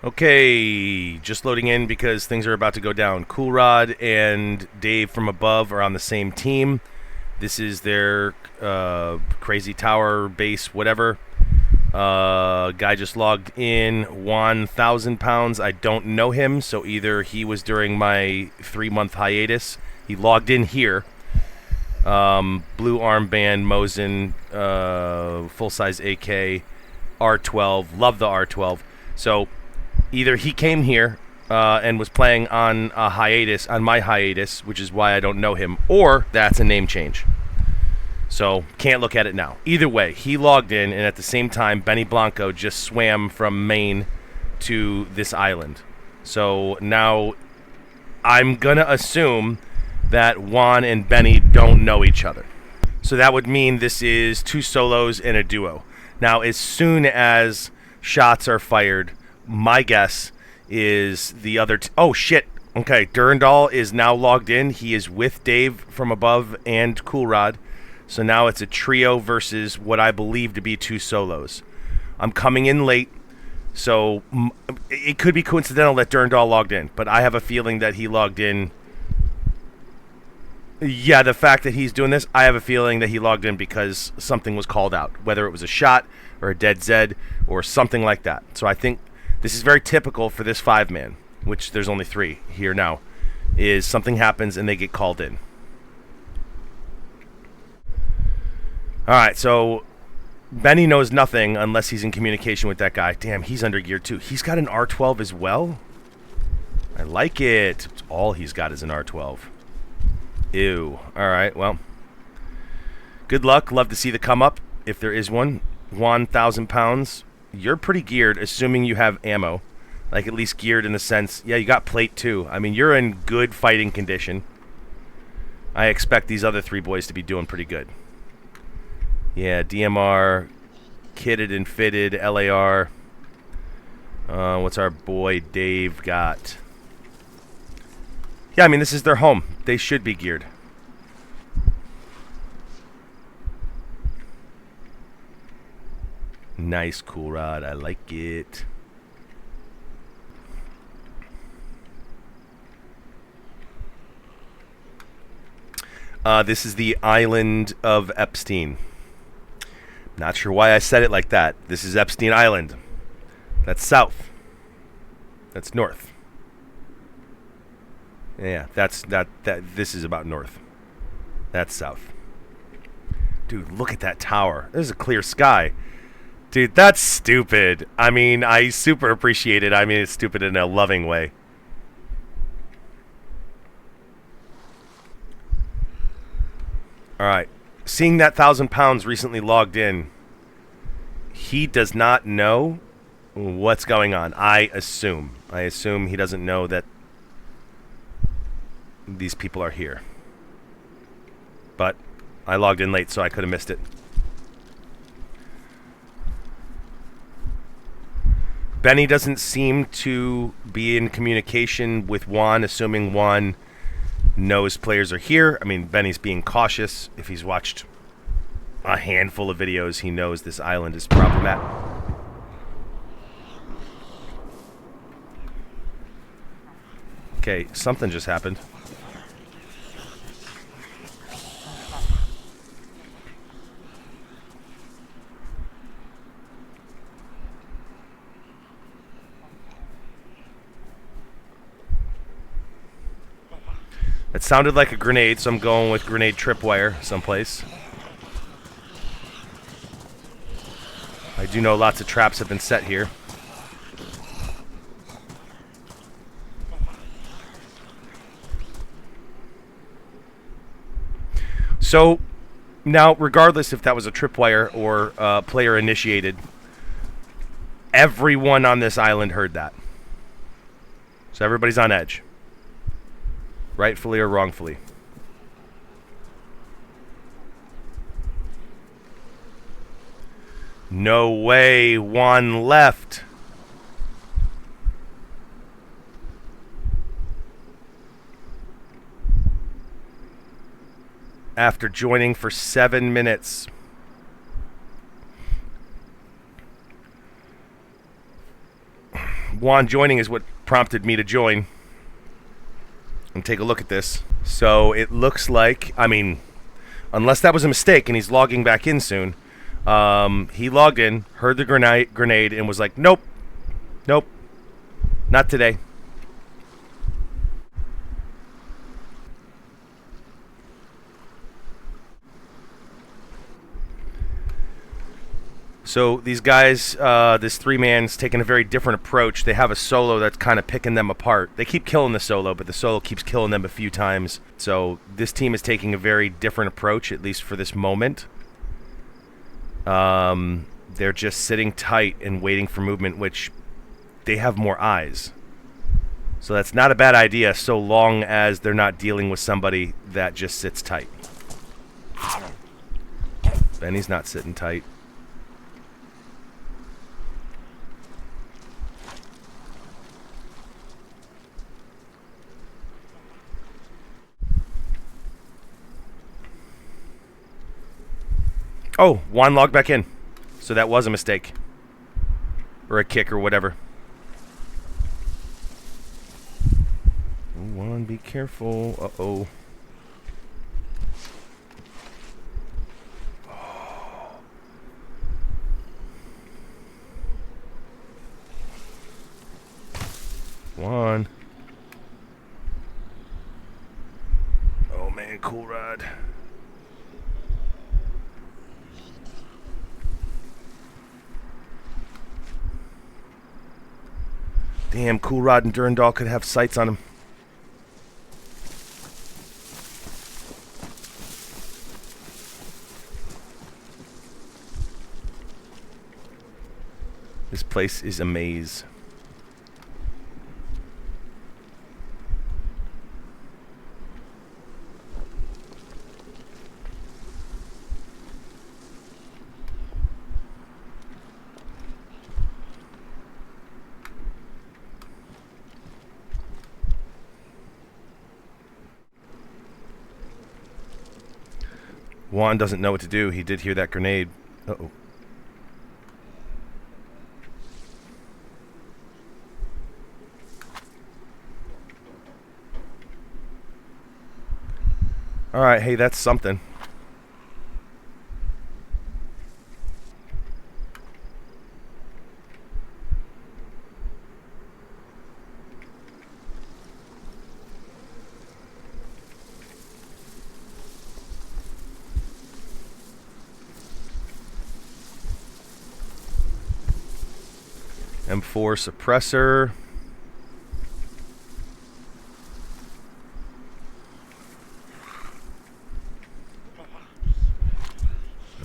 Okay, just loading in because things are about to go down. Cool Rod and Dave from Above are on the same team. This is their crazy tower base, whatever. Guy just logged in, won 1,000 pounds. I don't know him, so either he was during my 3-month hiatus. He logged in here. Blue armband, Mosin, full-size AK, R12. Love the R12. So either he came here and was playing on a hiatus, on my hiatus, which is why I don't know him, or that's a name change. So can't look at it now. Either way, he logged in, and at the same time, Benny Blanco just swam from Maine to this island. So now I'm going to assume that Juan and Benny don't know each other. So that would mean this is 2 solos and a duo. Now, as soon as shots are fired, my guess is the other... oh, shit. Okay, Durendal is now logged in. He is with Dave from Above and Cool Rod. So now it's a trio versus what I believe to be 2 solos. I'm coming in late, so it could be coincidental that Durendal logged in, but I have a feeling that he logged in. Yeah, the fact that he's doing this, I have a feeling that he logged in because something was called out, whether it was a shot or a dead Zed or something like that. So I think this is very typical for this 5-man, which there's only 3 here now, is something happens and they get called in. All right, so Benny knows nothing unless he's in communication with that guy. Damn, he's under gear too. He's got an R12 as well? I like it. All he's got is an R12. Ew. All right, well. Good luck. Love to see the come up, if there is one. 1,000 pounds. You're pretty geared, assuming you have ammo. Like, at least geared in the sense, yeah, you got plate too. I mean, you're in good fighting condition. I expect these other 3 boys to be doing pretty good. Yeah, DMR, kitted and fitted, LAR. What's our boy Dave got? Yeah, I mean, this is their home. They should be geared. Nice, Cool Rod. I like it. This is the island of Epstein. Not sure why I said it like that. This is Epstein Island. That's south. That's north. Yeah, this is about north. That's south. Dude, look at that tower. There's a clear sky. Dude, that's stupid. I mean, I super appreciate it. I mean, it's stupid in a loving way. All right. Seeing that 1,000 pounds recently logged in, he does not know what's going on. I assume he doesn't know that these people are here. But I logged in late, so I could have missed it. Benny doesn't seem to be in communication with Juan, assuming Juan knows players are here. I mean, Benny's being cautious. If he's watched a handful of videos, he knows this island is problematic. Okay, something just happened. It sounded like a grenade, so I'm going with grenade tripwire someplace. I do know lots of traps have been set here. So, now, regardless if that was a tripwire or player initiated, everyone on this island heard that. So everybody's on edge. Rightfully or wrongfully. No way, 1 left. After joining for 7 minutes. Juan joining is what prompted me to join and take a look at this. So it looks like, I mean, unless that was a mistake and he's logging back in soon, he logged in, heard the grenade, and was like, nope, not today. So these guys, this three-man's taking a very different approach. They have a solo that's kind of picking them apart. They keep killing the solo, but the solo keeps killing them a few times. So this team is taking a very different approach, at least for this moment. They're just sitting tight and waiting for movement, which they have more eyes. So that's not a bad idea so long as they're not dealing with somebody that just sits tight. Benny's not sitting tight. Oh, Juan logged back in. So that was a mistake. Or a kick or whatever. Juan, be careful. Uh-oh. Juan. Oh, man, cool rod. Damn, Cool Rod and Durendal could have sights on him. This place is a maze. Juan doesn't know what to do. He did hear that grenade. Uh-oh. Alright, hey, that's something. M4 suppressor.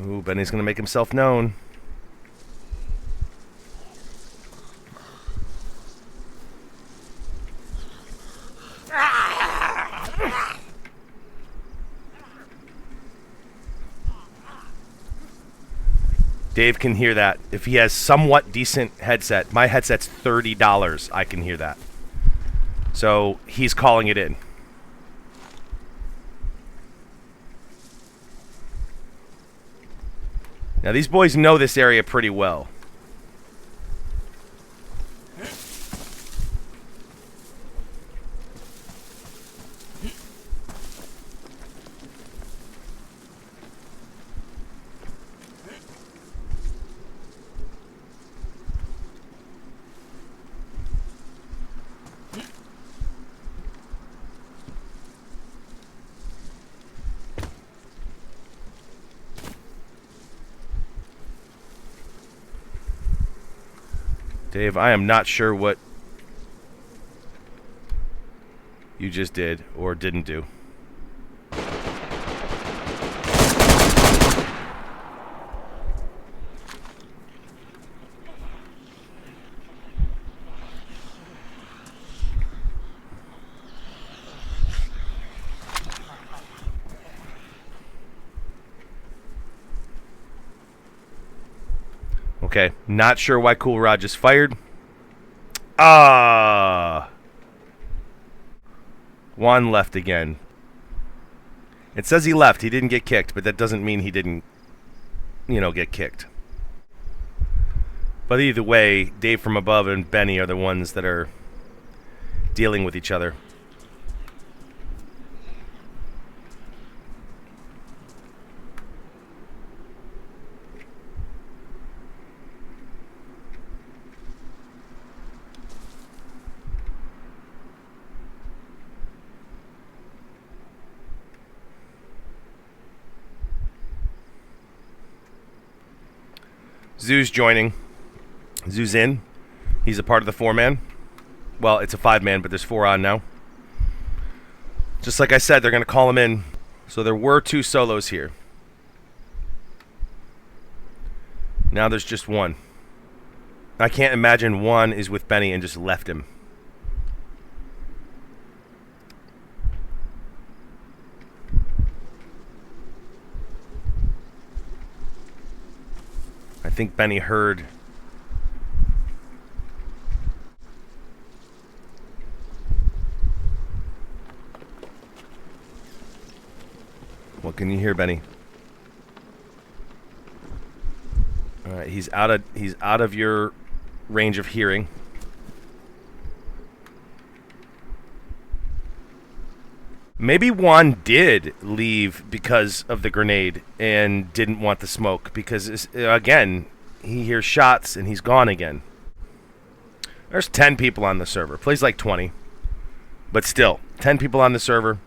Ooh, Benny's gonna make himself known. Dave can hear that. If he has somewhat decent headset, my headset's $30, I can hear that. So he's calling it in. Now these boys know this area pretty well. Dave, I am not sure what you just did or didn't do. Okay, not sure why Cool Rod just fired. Juan left again. It says he left. He didn't get kicked, but that doesn't mean he didn't, get kicked. But either way, Dave from Above and Benny are the ones that are dealing with each other. Zoo's joining. Zoo's in. He's a part of the 4-man. Well, it's a 5-man, but there's 4 on now. Just like I said, they're going to call him in. So there were 2 solos here. Now there's just 1. I can't imagine 1 is with Benny and just left him. I think Benny heard. What can you hear, Benny? All right, he's out of your range of hearing. Maybe Juan did leave because of the grenade and didn't want the smoke because, again, he hears shots and he's gone again. There's 10 people on the server. Plays like 20. But still, 10 people on the server.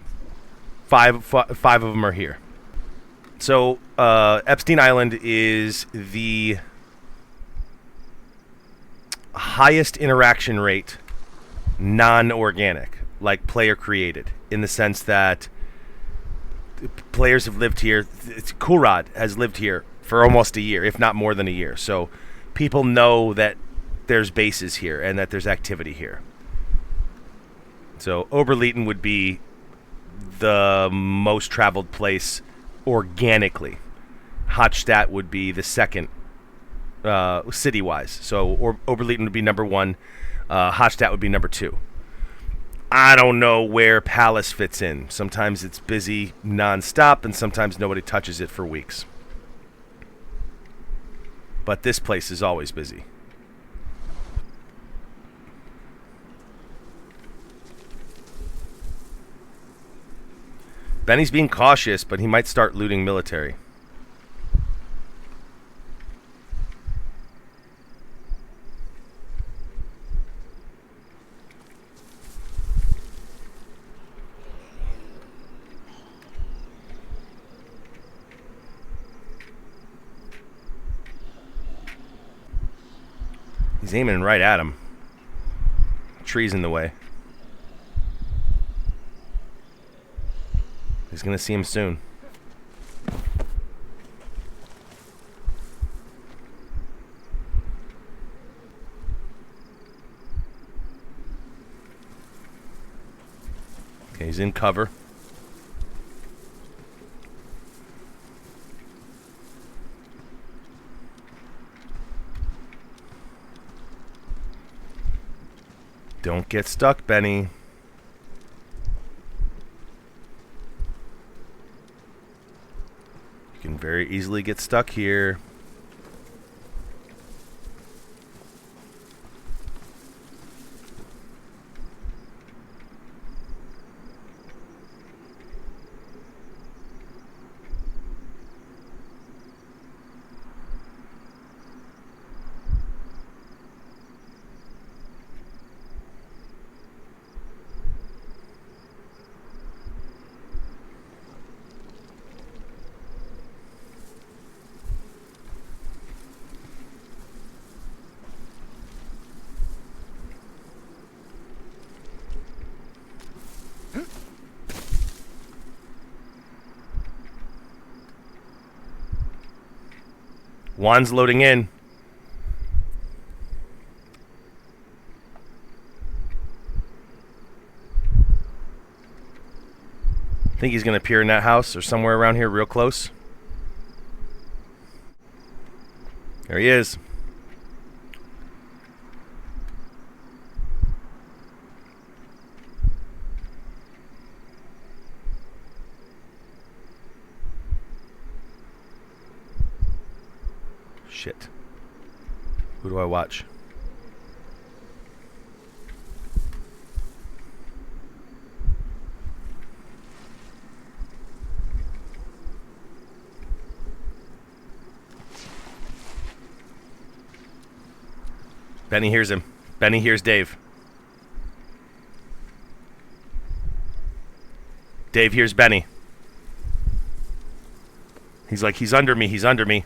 Five of them are here. So, Epstein Island is the highest interaction rate non-organic, like player created, in the sense that players have lived here. Cool Rod has lived here for almost a year, if not more than a year. So people know that there's bases here and that there's activity here. So Oberleiten would be the most traveled place organically. Hochstadt would be the second city-wise. So Oberleiten would be number 1. Hochstadt would be number 2. I don't know where Palace fits in. Sometimes it's busy nonstop, and sometimes nobody touches it for weeks. But this place is always busy. Benny's being cautious, but he might start looting military. He's aiming right at him. Tree's in the way. He's going to see him soon. Okay, he's in cover. Don't get stuck, Benny. You can very easily get stuck here. Juan's loading in. Think he's going to appear in that house or somewhere around here real close. There he is. Shit. Who do I watch? Benny hears him. Benny hears Dave. Dave hears Benny. He's like, he's under me, he's under me.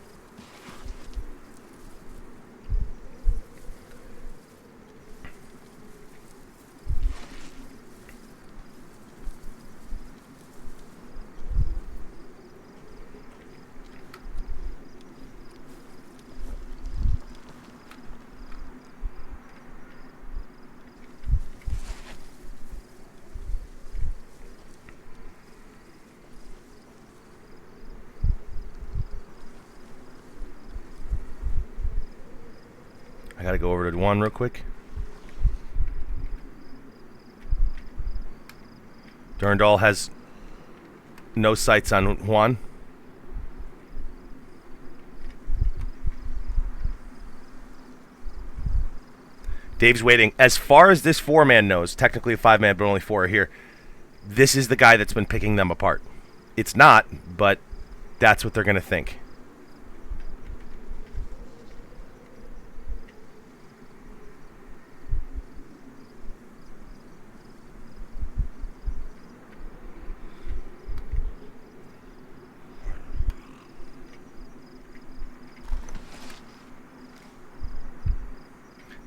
I gotta go over to Juan real quick. Durendal has no sights on Juan. Dave's waiting. As far as this 4-man knows, technically a 5-man, but only 4 are here. This is the guy that's been picking them apart. It's not, but that's what they're gonna think.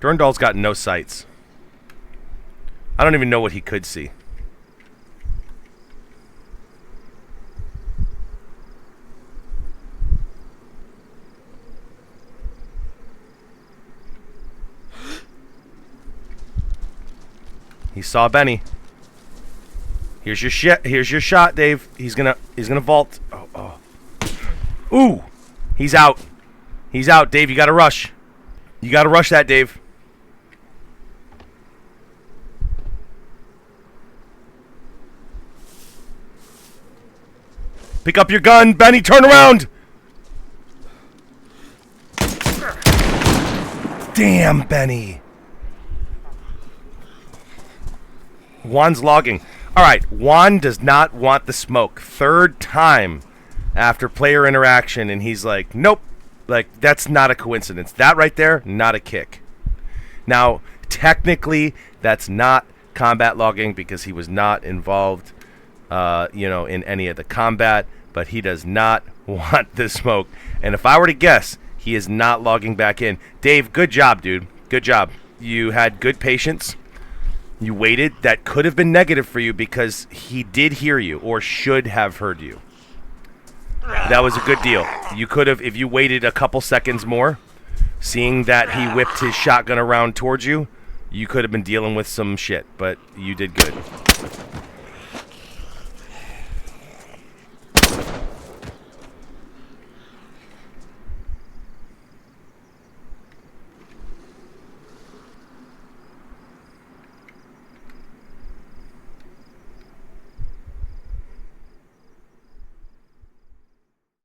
Durendal's got no sights. I don't even know what he could see. He saw Benny. Here's your shit. Here's your shot, Dave. He's gonna vault. Oh. Ooh. He's out. He's out, Dave. You gotta rush. You gotta rush that, Dave. Pick up your gun, Benny, turn around! Damn, Benny. Juan's logging. Alright, Juan does not want the smoke. 3rd time after player interaction, and he's like, nope. Like, that's not a coincidence. That right there, not a kick. Now, technically, that's not combat logging because he was not involved in any of the combat, but he does not want the smoke. And if I were to guess, he is not logging back in. Dave, good job, dude. Good job. You had good patience. You waited. That could have been negative for you because he did hear you or should have heard you. That was a good deal. You could have, if you waited a couple seconds more, seeing that he whipped his shotgun around towards you, you could have been dealing with some shit, but you did good.